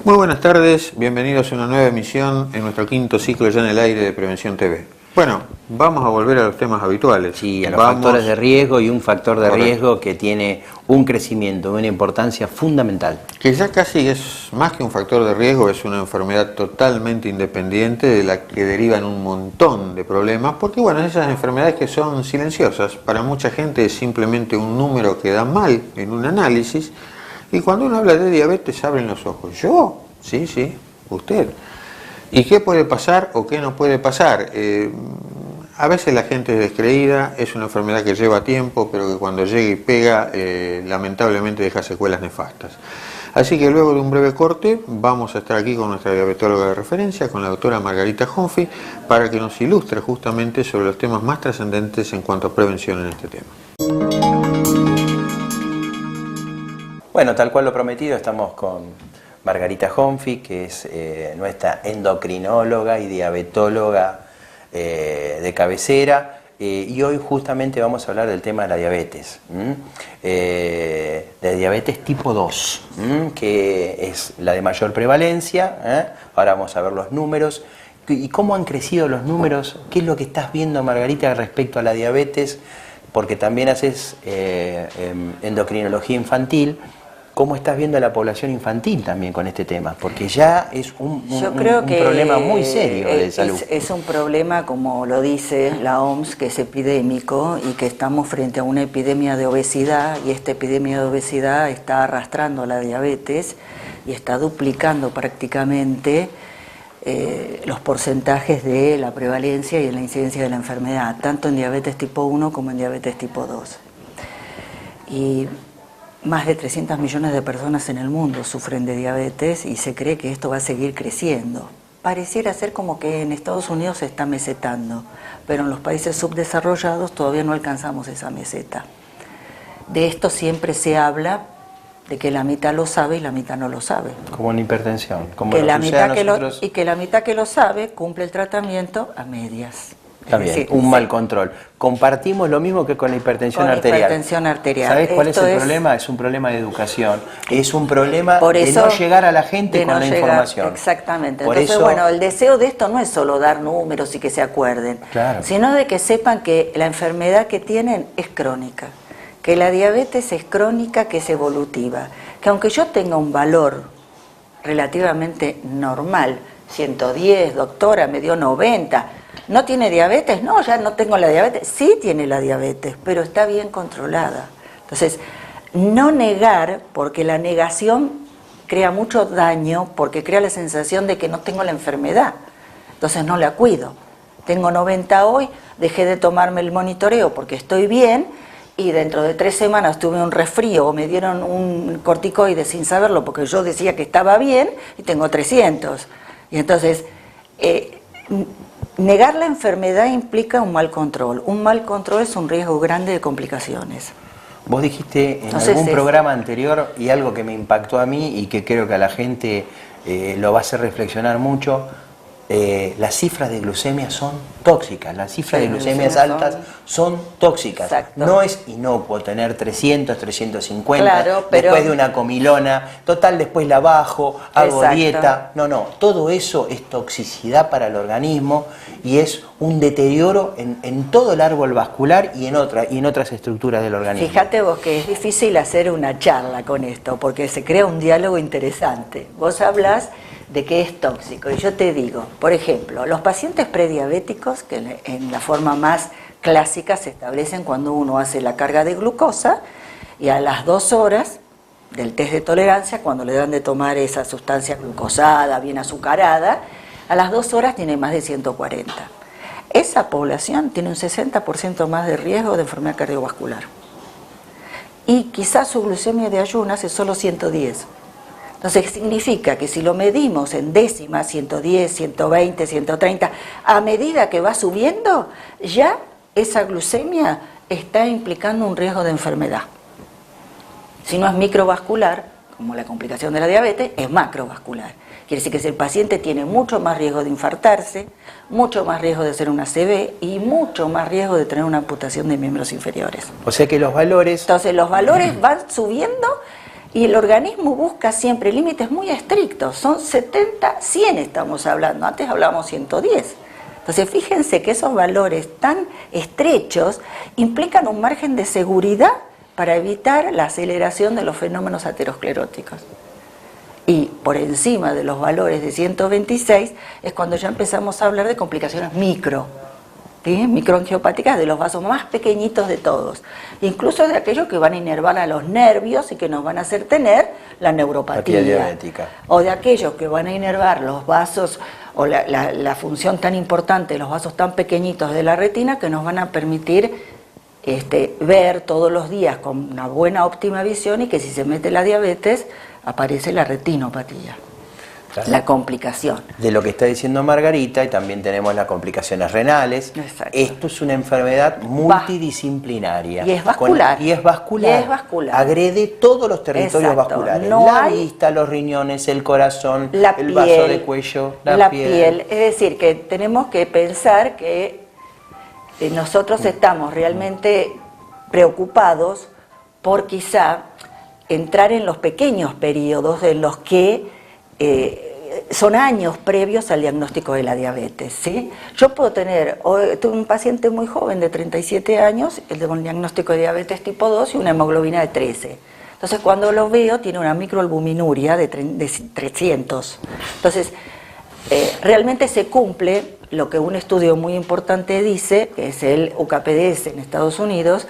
Muy buenas tardes, bienvenidos a una nueva emisión en nuestro quinto ciclo ya en el aire de Prevención TV. Bueno, vamos a volver a los temas habituales. Sí, a los factores de riesgo y un factor de riesgo que tiene un crecimiento, una importancia fundamental. Que ya casi es más que un factor de riesgo, es una enfermedad totalmente independiente de la que derivan un montón de problemas, porque bueno, esas enfermedades que son silenciosas, para mucha gente es simplemente un número que da mal en un análisis, y cuando uno habla de diabetes abren los ojos. ¿Yo? Sí, usted. ¿Y qué puede pasar o qué no puede pasar? A veces la gente es descreída, es una enfermedad que lleva tiempo, pero que cuando llega y pega, lamentablemente deja secuelas nefastas. Así que luego de un breve corte, vamos a estar aquí con nuestra diabetóloga de referencia, con la doctora Margarita Honfi, para que nos ilustre justamente sobre los temas más trascendentes en cuanto a prevención en este tema. Bueno, tal cual lo prometido, estamos con Margarita Honfi, que es nuestra endocrinóloga y diabetóloga de cabecera, y hoy justamente vamos a hablar del tema de la diabetes, de diabetes tipo 2, que es la de mayor prevalencia. Ahora vamos a ver los números y cómo han crecido los números, qué es lo que estás viendo, Margarita, respecto a la diabetes, porque también haces endocrinología infantil. ¿Cómo estás viendo a la población infantil también con este tema? Porque ya es un problema muy serio de salud. Es un problema, como lo dice la OMS, que es epidémico y que estamos frente a una epidemia de obesidad, y esta epidemia de obesidad está arrastrando a la diabetes y está duplicando prácticamente los porcentajes de la prevalencia y en la incidencia de la enfermedad, tanto en diabetes tipo 1 como en diabetes tipo 2. Y más de 300 millones de personas en el mundo sufren de diabetes y se cree que esto va a seguir creciendo. Pareciera ser como que en Estados Unidos se está mesetando, pero en los países subdesarrollados todavía no alcanzamos esa meseta. De esto siempre se habla, de que la mitad lo sabe y la mitad no lo sabe. Como en hipertensión. Como que la mitad y que la mitad que lo sabe cumple el tratamiento a medias. También, un mal control. Compartimos lo mismo que con la hipertensión arterial. Hipertensión arterial. ¿Sabes cuál es el problema? Es un problema de educación. Es un problema de no llegar a la gente con la información. Exactamente. Entonces, bueno, el deseo de esto no es solo dar números y que se acuerden, sino de que sepan que la enfermedad que tienen es crónica, que la diabetes es crónica, que es evolutiva, que aunque yo tenga un valor relativamente normal, 110, doctora, me dio 90, ¿no tiene diabetes? No, ya no tengo la diabetes. Sí tiene la diabetes, pero está bien controlada. Entonces, no negar, porque la negación crea mucho daño, porque crea la sensación de que no tengo la enfermedad. Entonces no la cuido. Tengo 90 hoy, dejé de tomarme el monitoreo porque estoy bien, y dentro de 3 semanas tuve un resfrío o me dieron un corticoide sin saberlo porque yo decía que estaba bien y tengo 300. Y entonces, negar la enfermedad implica un mal control. Un mal control es un riesgo grande de complicaciones. Vos dijiste en algún programa anterior, y algo que me impactó a mí y que creo que a la gente lo va a hacer reflexionar mucho, las cifras de glucemia son tóxicas, las cifras de glucemias altas son tóxicas. Exacto. No es inocuo tener 300, 350, después de una comilona, total después la bajo, hago dieta. No, todo eso es toxicidad para el organismo y es un deterioro en todo el árbol vascular y en otras estructuras del organismo. Fíjate vos que es difícil hacer una charla con esto porque se crea un diálogo interesante. Vos hablás de que es tóxico, y yo te digo, por ejemplo, los pacientes prediabéticos, que en la forma más clásica se establecen cuando uno hace la carga de glucosa, y a las 2 horas del test de tolerancia, cuando le dan de tomar esa sustancia glucosada, bien azucarada, a las 2 horas tiene más de 140. Esa población tiene un 60% más de riesgo de enfermedad cardiovascular. Y quizás su glucemia de ayunas es solo 110. Entonces significa que si lo medimos en décimas, 110, 120, 130, a medida que va subiendo, ya esa glucemia está implicando un riesgo de enfermedad. Si no es microvascular, como la complicación de la diabetes, es macrovascular. Quiere decir que si el paciente tiene mucho más riesgo de infartarse, mucho más riesgo de hacer una ACV y mucho más riesgo de tener una amputación de miembros inferiores. O sea que los valores... Entonces los valores van subiendo. Y el organismo busca siempre límites muy estrictos, son 70, 100 estamos hablando, antes hablábamos 110. Entonces fíjense que esos valores tan estrechos implican un margen de seguridad para evitar la aceleración de los fenómenos ateroscleróticos. Y por encima de los valores de 126 es cuando ya empezamos a hablar de complicaciones micro, ¿sí? Microangiopáticas de los vasos más pequeñitos de todos, incluso de aquellos que van a inervar a los nervios y que nos van a hacer tener la neuropatía diabética, o de aquellos que van a inervar los vasos o la función tan importante de los vasos tan pequeñitos de la retina que nos van a permitir ver todos los días con una buena óptima visión, y que si se mete la diabetes aparece la retinopatía. Claro. La complicación. De lo que está diciendo Margarita, y también tenemos las complicaciones renales. Exacto. Esto es una enfermedad multidisciplinaria. Y es vascular. Y es vascular. Agrede todos los territorios vasculares. No la hay... vista, los riñones, el corazón, el piel, vaso de cuello, la piel. Es decir, que tenemos que pensar que nosotros estamos realmente preocupados por quizá entrar en los pequeños periodos en los que son años previos al diagnóstico de la diabetes, ¿sí? Yo puedo tuve un paciente muy joven de 37 años, con diagnóstico de diabetes tipo 2 y una hemoglobina de 13. Entonces cuando lo veo tiene una microalbuminuria de 300. Entonces realmente se cumple lo que un estudio muy importante dice, que es el UKPDS en Estados Unidos,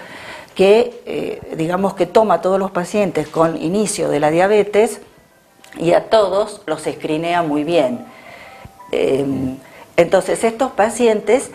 que digamos que toma a todos los pacientes con inicio de la diabetes y a todos los screenea muy bien. Entonces estos pacientes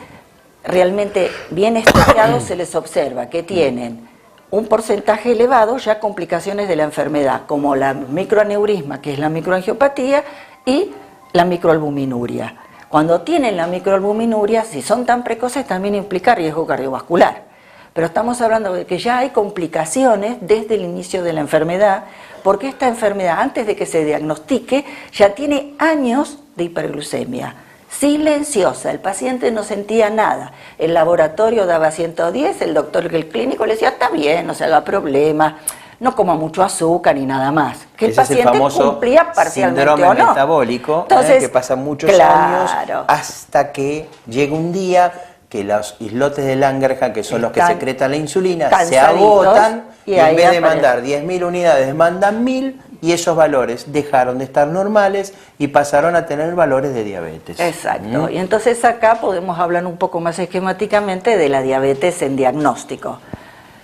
realmente bien estudiados se les observa que tienen un porcentaje elevado ya complicaciones de la enfermedad, como la microaneurisma, que es la microangiopatía, y la microalbuminuria. Cuando tienen la microalbuminuria, si son tan precoces, también implica riesgo cardiovascular. Pero estamos hablando de que ya hay complicaciones desde el inicio de la enfermedad, porque esta enfermedad, antes de que se diagnostique, ya tiene años de hiperglucemia. Silenciosa, el paciente no sentía nada. El laboratorio daba 110, el doctor del clínico le decía, está bien, no se haga problema, no coma mucho azúcar ni nada más. Que el paciente es el famoso cumplía parcialmente síndrome o no. Metabólico, que pasa muchos años hasta que llega un día que los islotes de Langerhans, que son los que secretan la insulina, se agotan y en vez de mandar 10.000 unidades, mandan 1.000, y esos valores dejaron de estar normales y pasaron a tener valores de diabetes. Exacto. Y entonces acá podemos hablar un poco más esquemáticamente de la diabetes en diagnóstico.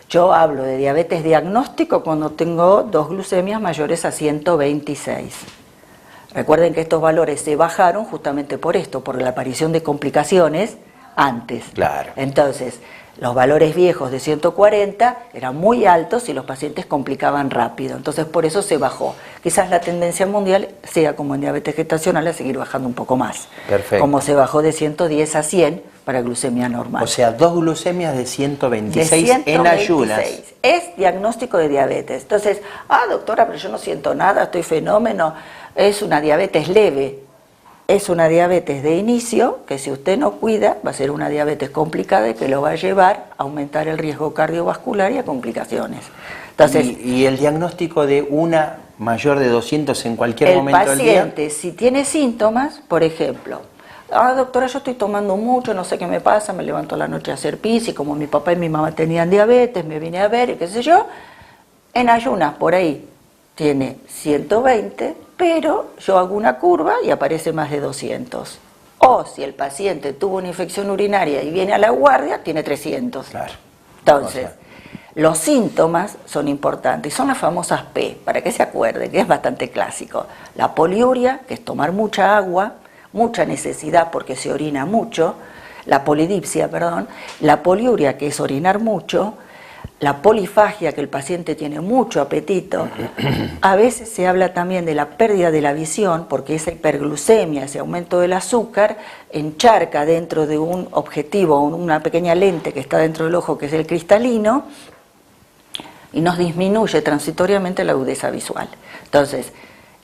Yo hablo de diabetes diagnóstico cuando tengo 2 glucemias mayores a 126. Recuerden que estos valores se bajaron justamente por esto, por la aparición de complicaciones antes. Claro. Entonces, los valores viejos de 140 eran muy altos y los pacientes complicaban rápido. Entonces, por eso se bajó. Quizás la tendencia mundial sea, como en diabetes gestacional, a seguir bajando un poco más. Perfecto. Como se bajó de 110 a 100 para glucemia normal. O sea, 2 glucemias de 126 en ayunas. Es diagnóstico de diabetes. Entonces, doctora, pero yo no siento nada, estoy fenómeno. Es una diabetes leve. Es una diabetes de inicio que si usted no cuida va a ser una diabetes complicada y que lo va a llevar a aumentar el riesgo cardiovascular y a complicaciones. Entonces, ¿Y el diagnóstico de una mayor de 200 en cualquier momento del día? El paciente, si tiene síntomas, por ejemplo, doctora, yo estoy tomando mucho, no sé qué me pasa, me levanto a la noche a hacer pis y como mi papá y mi mamá tenían diabetes, me vine a ver y qué sé yo, en ayunas por ahí tiene 120, pero yo hago una curva y aparece más de 200. O si el paciente tuvo una infección urinaria y viene a la guardia, tiene 300. Claro. Entonces, los síntomas son importantes y son las famosas P, para que se acuerden, que es bastante clásico. La poliuria, que es tomar mucha agua, mucha necesidad porque se orina mucho, la polidipsia, la poliuria, que es orinar mucho, la polifagia, que el paciente tiene mucho apetito. A veces se habla también de la pérdida de la visión, porque esa hiperglucemia, ese aumento del azúcar, encharca dentro de un objetivo, una pequeña lente que está dentro del ojo, que es el cristalino, y nos disminuye transitoriamente la agudeza visual. Entonces,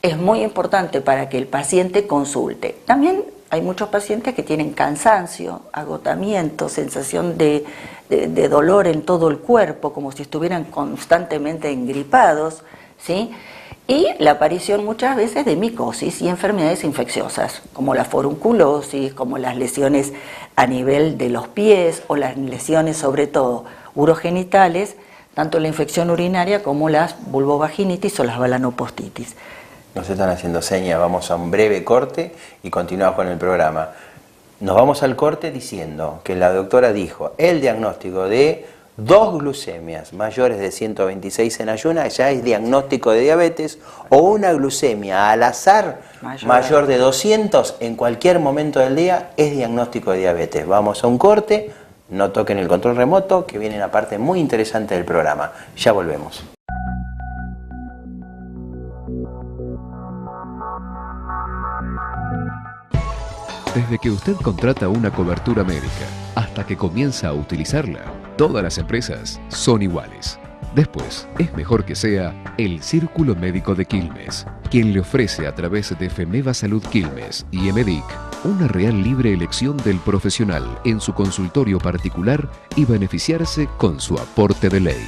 es muy importante para que el paciente consulte. También hay muchos pacientes que tienen cansancio, agotamiento, sensación de dolor en todo el cuerpo, como si estuvieran constantemente engripados. ¿sí? Y la aparición muchas veces de micosis y enfermedades infecciosas, como la forunculosis, como las lesiones a nivel de los pies o las lesiones sobre todo urogenitales, tanto la infección urinaria como las vulvovaginitis o las balanopostitis. Nos están haciendo señas, vamos a un breve corte y continuamos con el programa. Nos vamos al corte diciendo que la doctora dijo el diagnóstico de 2 glucemias mayores de 126 en ayunas ya es diagnóstico de diabetes, o una glucemia al azar mayor de 200 en cualquier momento del día es diagnóstico de diabetes. Vamos a un corte, no toquen el control remoto, que viene una parte muy interesante del programa. Ya volvemos. Desde que usted contrata una cobertura médica hasta que comienza a utilizarla, todas las empresas son iguales. Después, es mejor que sea el Círculo Médico de Quilmes, quien le ofrece a través de Femeva Salud Quilmes y Emedic una real libre elección del profesional en su consultorio particular y beneficiarse con su aporte de ley.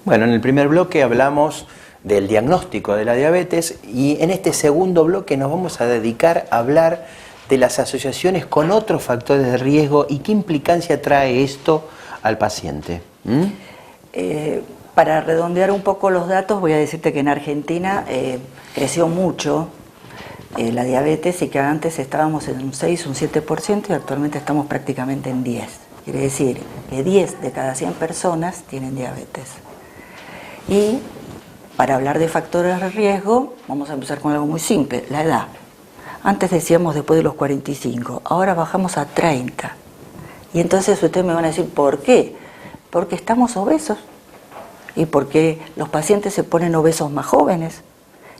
Bueno, en el primer bloque hablamos del diagnóstico de la diabetes y en este segundo bloque nos vamos a dedicar a hablar de las asociaciones con otros factores de riesgo y qué implicancia trae esto al paciente. Para redondear un poco los datos, voy a decirte que en Argentina creció mucho la diabetes y que antes estábamos en un 6, un 7% y actualmente estamos prácticamente en 10. Quiere decir que 10 de cada 100 personas tienen diabetes. Y para hablar de factores de riesgo, vamos a empezar con algo muy simple, la edad. Antes decíamos después de los 45, ahora bajamos a 30. Y entonces ustedes me van a decir, ¿por qué? Porque estamos obesos y porque los pacientes se ponen obesos más jóvenes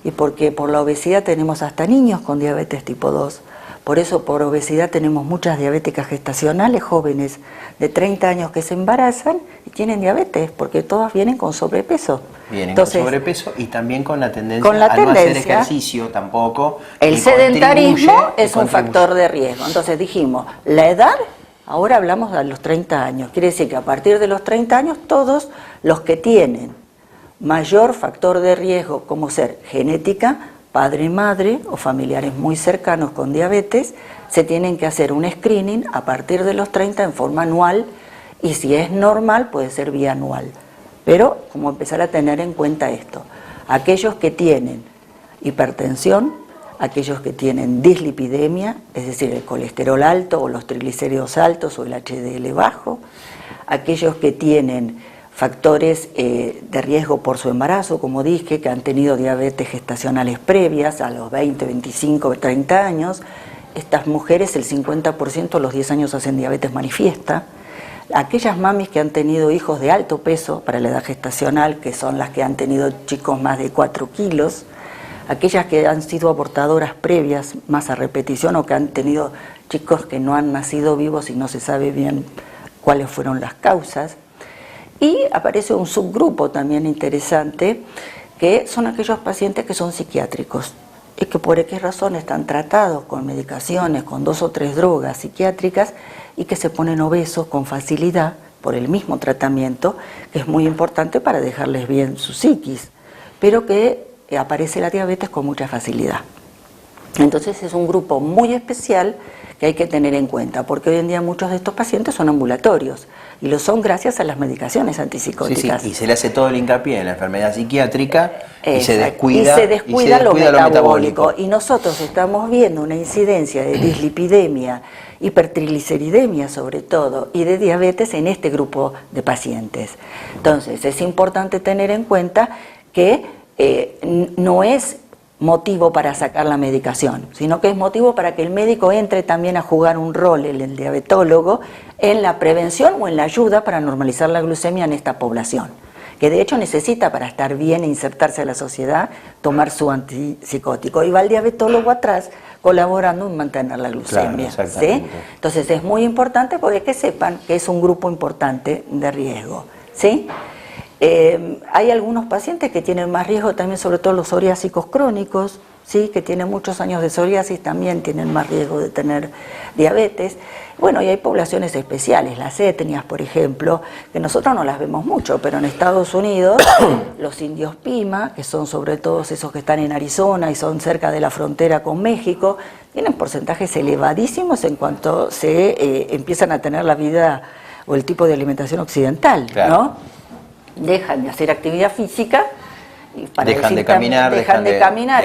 y porque por la obesidad tenemos hasta niños con diabetes tipo 2. Por eso por obesidad tenemos muchas diabéticas gestacionales jóvenes de 30 años que se embarazan y tienen diabetes porque todas vienen con sobrepeso. Vienen con sobrepeso y también con la tendencia a no hacer ejercicio tampoco. El sedentarismo es un factor de riesgo. Entonces dijimos, la edad, ahora hablamos de los 30 años. Quiere decir que a partir de los 30 años todos los que tienen mayor factor de riesgo como ser genética, padre, madre o familiares muy cercanos con diabetes, se tienen que hacer un screening a partir de los 30 en forma anual y si es normal puede ser bianual. Pero como empezar a tener en cuenta esto, aquellos que tienen hipertensión, aquellos que tienen dislipidemia, es decir, el colesterol alto o los triglicéridos altos o el HDL bajo, aquellos que tienen factores de riesgo por su embarazo, como dije, que han tenido diabetes gestacionales previas a los 20, 25, 30 años, estas mujeres el 50% a los 10 años hacen diabetes manifiesta, aquellas mamis que han tenido hijos de alto peso para la edad gestacional, que son las que han tenido chicos más de 4 kilos, aquellas que han sido abortadoras previas, más a repetición, o que han tenido chicos que no han nacido vivos y no se sabe bien cuáles fueron las causas. Y aparece un subgrupo también interesante, que son aquellos pacientes que son psiquiátricos y que por X razón están tratados con medicaciones, con 2 o 3 drogas psiquiátricas y que se ponen obesos con facilidad por el mismo tratamiento, que es muy importante para dejarles bien su psiquis, pero que aparece la diabetes con mucha facilidad. Entonces es un grupo muy especial que hay que tener en cuenta, porque hoy en día muchos de estos pacientes son ambulatorios y lo son gracias a las medicaciones antipsicóticas. Sí, y se le hace todo el hincapié en la enfermedad psiquiátrica y se descuida, lo metabólico. Y nosotros estamos viendo una incidencia de dislipidemia, hipertrigliceridemia sobre todo, y de diabetes en este grupo de pacientes. Entonces es importante tener en cuenta que no es motivo para sacar la medicación, sino que es motivo para que el médico entre también a jugar un rol, el diabetólogo, en la prevención o en la ayuda para normalizar la glucemia en esta población, que de hecho necesita, para estar bien e insertarse a la sociedad, tomar su antipsicótico. Y va el diabetólogo atrás colaborando en mantener la glucemia. Claro, ¿sí? Entonces es muy importante porque que sepan que es un grupo importante de riesgo. ¿Sí? Hay algunos pacientes que tienen más riesgo también, sobre todo los psoriásicos crónicos, ¿sí? Que tienen muchos años de psoriasis, también tienen más riesgo de tener diabetes. Bueno, y hay poblaciones especiales, las etnias, por ejemplo, que nosotros no las vemos mucho, pero en Estados Unidos los indios Pima, que son sobre todo esos que están en Arizona y son cerca de la frontera con México, tienen porcentajes elevadísimos en cuanto se empiezan a tener la vida o el tipo de alimentación occidental, claro, ¿no? Dejan de hacer actividad física, y para dejan de caminar,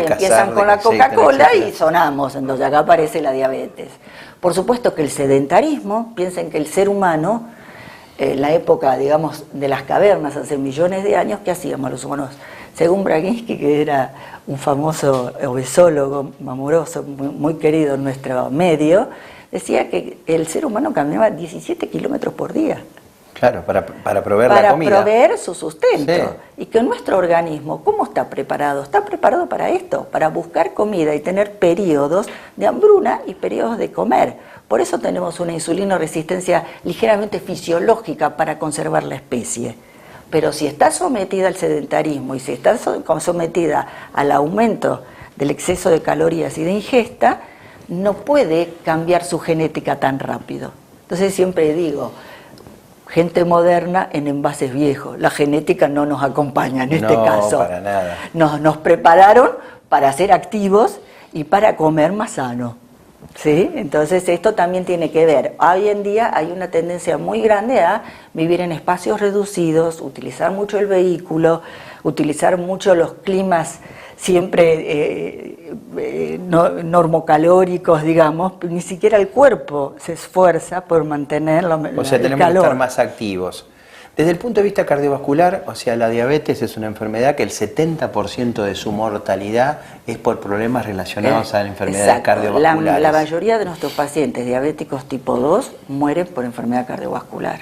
empiezan con la Coca-Cola y sonamos. Entonces acá aparece la diabetes. Por supuesto que el sedentarismo, piensen que el ser humano, en la época, digamos, de las cavernas, hace millones de años, ¿qué hacíamos los humanos? Según Braginsky, que era un famoso obesólogo amoroso, muy querido en nuestro medio, decía que el ser humano caminaba 17 kilómetros por día. Claro, para proveer la comida. Para proveer su sustento. Sí. Y que nuestro organismo, ¿cómo está preparado? Está preparado para esto, para buscar comida y tener periodos de hambruna y periodos de comer. Por eso tenemos una insulinoresistencia ligeramente fisiológica para conservar la especie. Pero si está sometida al sedentarismo y si está sometida al aumento del exceso de calorías y de ingesta, no puede cambiar su genética tan rápido. Entonces siempre digo, gente moderna en envases viejos. La genética no nos acompaña en este caso. No, para nada. Nos prepararon para ser activos y para comer más sano. ¿Sí? Entonces esto también tiene que ver. Hoy en día hay una tendencia muy grande a vivir en espacios reducidos, utilizar mucho el vehículo, utilizar mucho los climas siempre normocalóricos, digamos, ni siquiera el cuerpo se esfuerza por mantener o sea, tenemos que estar más activos. Desde el punto de vista cardiovascular, o sea, la diabetes es una enfermedad que el 70% de su mortalidad es por problemas relacionados a la enfermedad cardiovascular. La mayoría de nuestros pacientes diabéticos tipo 2 mueren por enfermedad cardiovascular.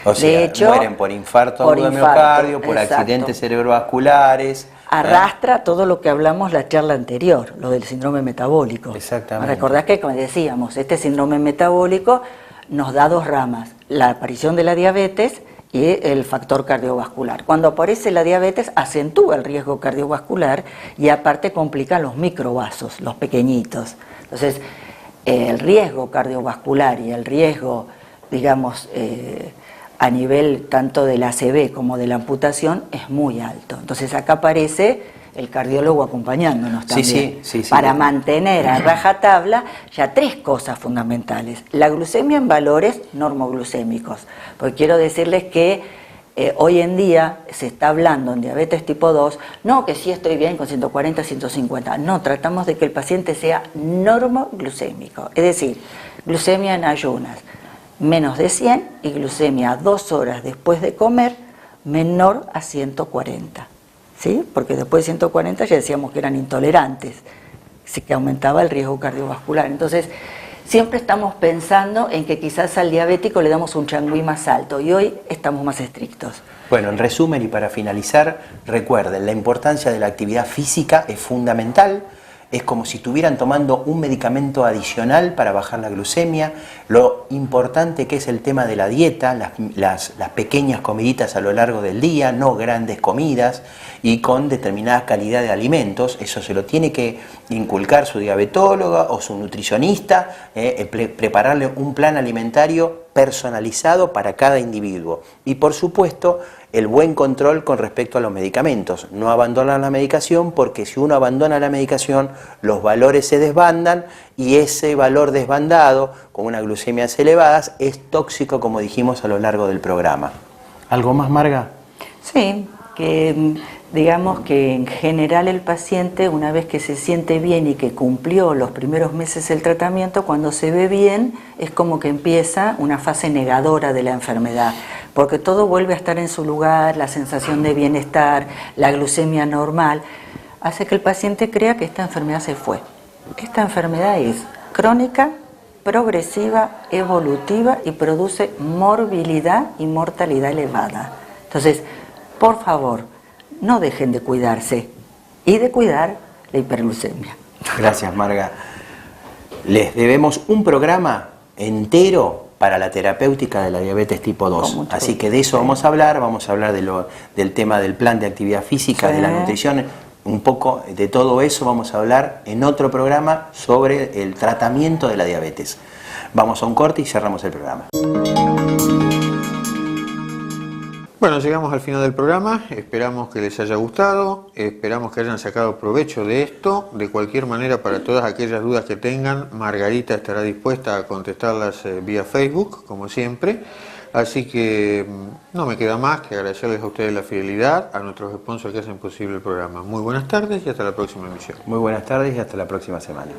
O sea, de hecho, mueren por infarto agudo de miocardio, por accidentes cerebrovasculares. Arrastra todo lo que hablamos la charla anterior, lo del síndrome metabólico. Exactamente. Recordás que, como decíamos, este síndrome metabólico nos da 2 ramas, la aparición de la diabetes y el factor cardiovascular. Cuando aparece la diabetes acentúa el riesgo cardiovascular y aparte complica los microvasos, los pequeñitos. Entonces, el riesgo cardiovascular y el riesgo, digamos, a nivel tanto del ACV como de la amputación es muy alto. Entonces acá aparece el cardiólogo acompañándonos también, sí, para mantener a rajatabla ya 3 cosas fundamentales. La glucemia en valores normoglucémicos, porque quiero decirles que hoy en día se está hablando en diabetes tipo 2, no que sí estoy bien con 140, 150, no, tratamos de que el paciente sea normoglucémico, es decir, glucemia en ayunas menos de 100 y glucemia 2 horas después de comer menor a 140, ¿sí? Porque después de 140 ya decíamos que eran intolerantes, así que aumentaba el riesgo cardiovascular. Entonces, siempre estamos pensando en que quizás al diabético le damos un changüí más alto y hoy estamos más estrictos. Bueno, en resumen y para finalizar, recuerden, la importancia de la actividad física es fundamental. Es como si estuvieran tomando un medicamento adicional para bajar la glucemia. Lo importante que es el tema de la dieta, las pequeñas comiditas a lo largo del día, no grandes comidas y con determinada calidad de alimentos. Eso se lo tiene que inculcar su diabetóloga o su nutricionista, prepararle un plan alimentario personalizado para cada individuo. Y por supuesto, el buen control con respecto a los medicamentos. No abandonar la medicación, porque si uno abandona la medicación, los valores se desbandan y ese valor desbandado, con unas glucemias elevadas, es tóxico, como dijimos a lo largo del programa. ¿Algo más, Marga? Sí, que digamos que en general el paciente, una vez que se siente bien y que cumplió los primeros meses el tratamiento, cuando se ve bien es como que empieza una fase negadora de la enfermedad, porque todo vuelve a estar en su lugar, la sensación de bienestar, la glucemia normal, hace que el paciente crea que esta enfermedad se fue. Esta enfermedad es crónica, progresiva, evolutiva y produce morbilidad y mortalidad elevada. Entonces, por favor, no dejen de cuidarse y de cuidar la hiperglucemia. Gracias, Marga. Les debemos un programa entero para la terapéutica de la diabetes tipo 2. Así que de eso vamos a hablar del tema del plan de actividad física, de la nutrición, un poco de todo eso vamos a hablar en otro programa sobre el tratamiento de la diabetes. Vamos a un corte y cerramos el programa. Bueno, llegamos al final del programa, esperamos que les haya gustado, esperamos que hayan sacado provecho de esto. De cualquier manera, para todas aquellas dudas que tengan, Margarita estará dispuesta a contestarlas vía Facebook, como siempre. Así que no me queda más que agradecerles a ustedes la fidelidad, a nuestros sponsors que hacen posible el programa. Muy buenas tardes y hasta la próxima emisión. Muy buenas tardes y hasta la próxima semana.